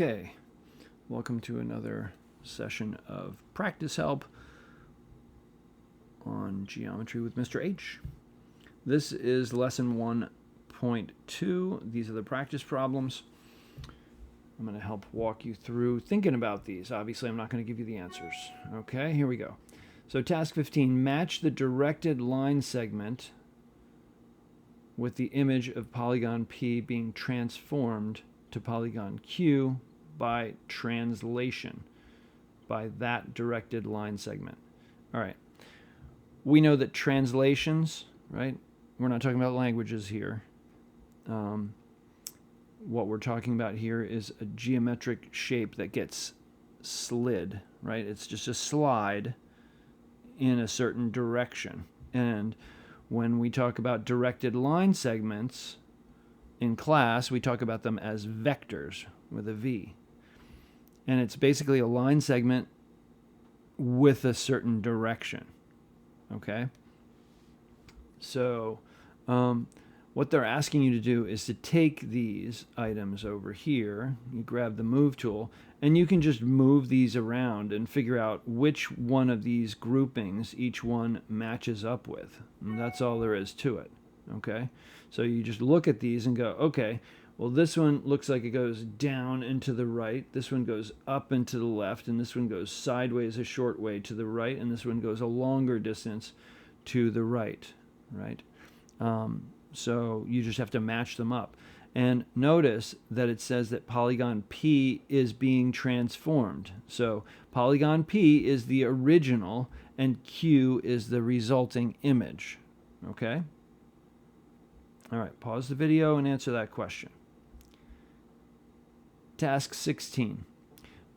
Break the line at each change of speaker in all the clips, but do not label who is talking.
Okay, welcome to another session of Practice Help on Geometry with Mr. H. This is lesson 1.2. These are the practice problems. I'm going to help walk you through thinking about these. Obviously, I'm not going to give you the answers. Okay, here we go. So task 15, match the directed line segment with the image of polygon P being transformed to polygon Q by translation, by that directed line segment. All right. We know that translations, right? We're not talking about languages here. What we're talking about here is a geometric shape that gets slid, right? It's just a slide in a certain direction. And when we talk about directed line segments in class, we talk about them as vectors with a V. And it's basically a line segment with a certain direction. Okay? So what they're asking you to do is to take these items over here, you grab the move tool, and you can just move these around and figure out which one of these groupings each one matches up with. And that's all there is to it. Okay? So you just look at these and go, okay, well, this one looks like it goes down and to the right. This one goes up and to the left. And this one goes sideways a short way to the right. And this one goes a longer distance to the right, right? So you just have to match them up. And notice that it says that polygon P is being transformed. So polygon P is the original and Q is the resulting image. Okay? All right, pause the video and answer that question. Task 16.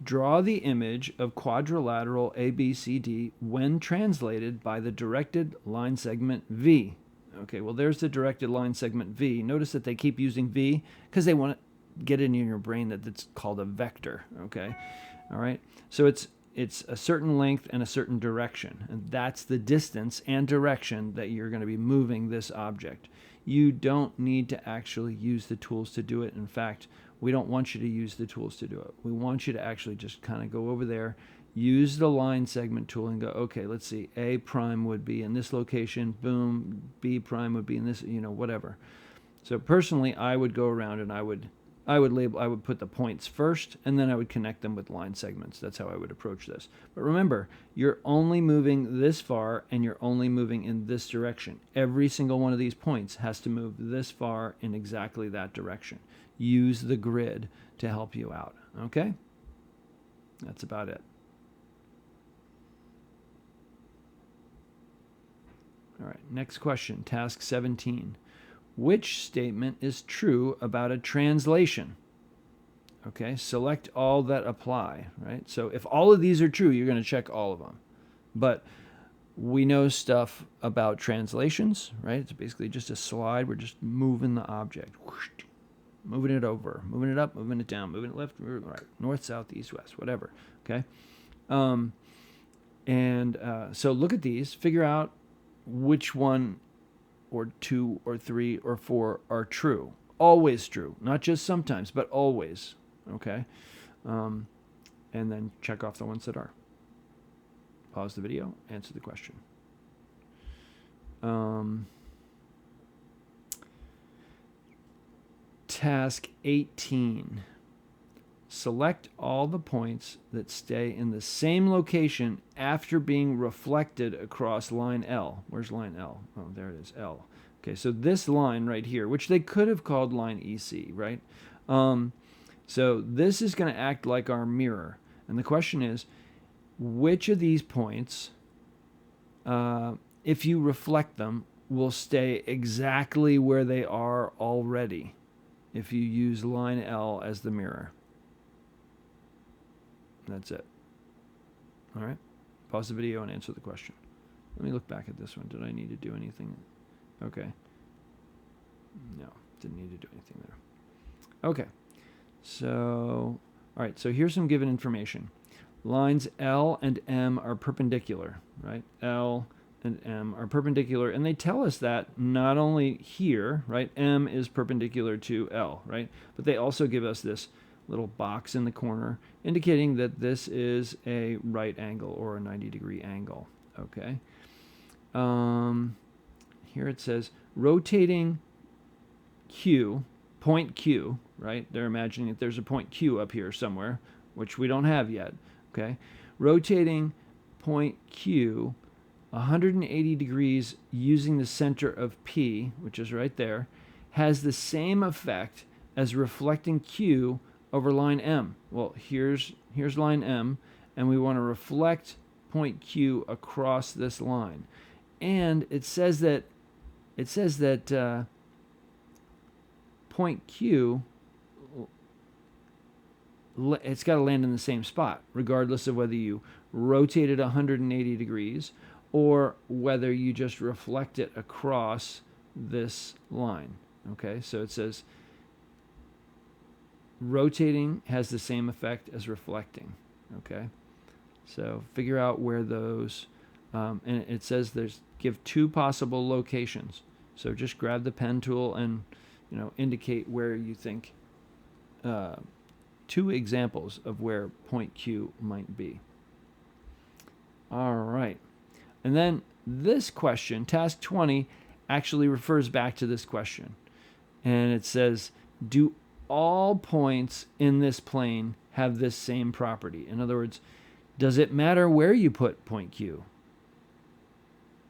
Draw the image of quadrilateral ABCD when translated by the directed line segment V. Okay, well, there's the directed line segment V. Notice that they keep using V because they want to get it in your brain that it's called a vector. Okay, all right. So it's a certain length and a certain direction, and that's the distance and direction that you're going to be moving this object. You don't need to actually use the tools to do it. In fact, we don't want you to use the tools to do it. We want you to actually just kind of go over there, use the line segment tool and go, okay, let's see, A prime would be in this location, boom, B prime would be in this, whatever. So personally, I would go around and I would put the points first, and then I would connect them with line segments. That's how I would approach this. But remember, you're only moving this far, and you're only moving in this direction. Every single one of these points has to move this far in exactly that direction. Use the grid to help you out, okay? That's about it. All right, next question, task 17. Which statement is true about a translation? Okay, select all that apply, right? So if all of these are true, you're going to check all of them. But we know stuff about translations, right? It's basically just a slide. We're just moving the object, moving it over, moving it up, moving it down, moving it left, right, north, south, east, west, whatever, okay? So look at these, figure out which one or two or three or four are true. Always true. Not just sometimes, but always. Okay? And then check off the ones that are. Pause the video, answer the question. Task 18. Select all the points that stay in the same location after being reflected across line L. Where's line L? Oh, there it is, L. Okay, so this line right here, which they could have called line EC, right? So this is going to act like our mirror. And the question is, which of these points, if you reflect them, will stay exactly where they are already if you use line L as the mirror? That's it. All right. Pause the video and answer the question. Let me look back at this one. Did I need to do anything? Okay. No, didn't need to do anything there. Okay. So, all right. So here's some given information. Lines L and M are perpendicular, right? L and M are perpendicular, and they tell us that not only here, right? M is perpendicular to L, right? But they also give us this little box in the corner, indicating that this is a right angle or a 90-degree angle. Okay. Here it says rotating Q, point Q, right? They're imagining that there's a point Q up here somewhere, which we don't have yet. Okay. Rotating point Q 180 degrees using the center of P, which is right there, has the same effect as reflecting Q over line M. Well, here's line M, and we want to reflect point Q across this line. And it says that point Q, it's got to land in the same spot, regardless of whether you rotate it 180 degrees or whether you just reflect it across this line. Okay, so it says rotating has the same effect as reflecting. Okay, so figure out where those, and it says give 2 possible locations. So just grab the pen tool and indicate where you think 2 examples of where point Q might be. All right. And then this question, task 20, actually refers back to this question. And it says, do all points in this plane have this same property? In other words, does it matter where you put point Q?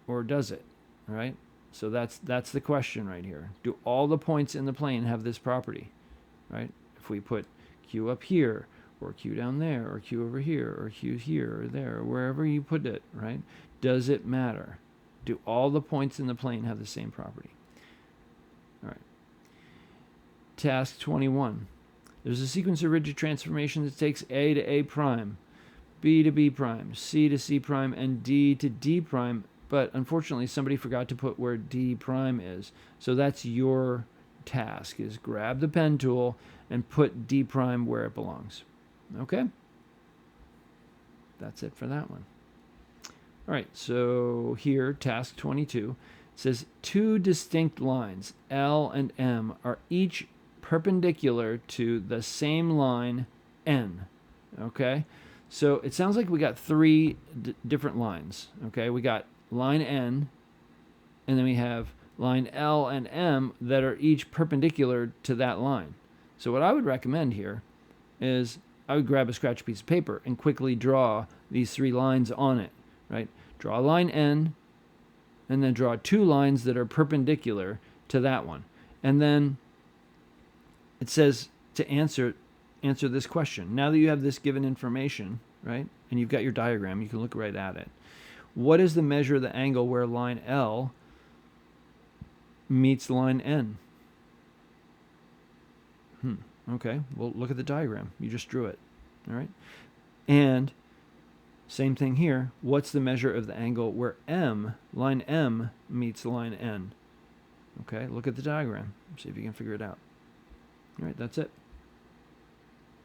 Or does it? All right? So that's the question right here. Do all the points in the plane have this property? Right? If we put Q up here, or Q down there, or Q over here, or Q here, or there, or wherever you put it, right? Does it matter? Do all the points in the plane have the same property? All right. Task 21. There's a sequence of rigid transformations that takes A to A prime, B to B prime, C to C prime, and D to D prime. But unfortunately, somebody forgot to put where D prime is. So that's your task, is grab the pen tool and put D prime where it belongs. Okay? That's it for that one. All right, so here, task 22, says 2 distinct lines, L and M, are each perpendicular to the same line, N. Okay? So it sounds like we got 3 different lines. Okay? We got line N, and then we have line L and M that are each perpendicular to that line. So what I would recommend here is I would grab a scratch piece of paper and quickly draw these 3 lines on it. Right? Draw line N, and then draw 2 lines that are perpendicular to that one. And then it says to answer this question. Now that you have this given information, right, and you've got your diagram, you can look right at it. What is the measure of the angle where line L meets line N? Okay, well, look at the diagram. You just drew it. All right? And same thing here. What's the measure of the angle where line M meets line N? Okay, look at the diagram. See if you can figure it out. All right, that's it.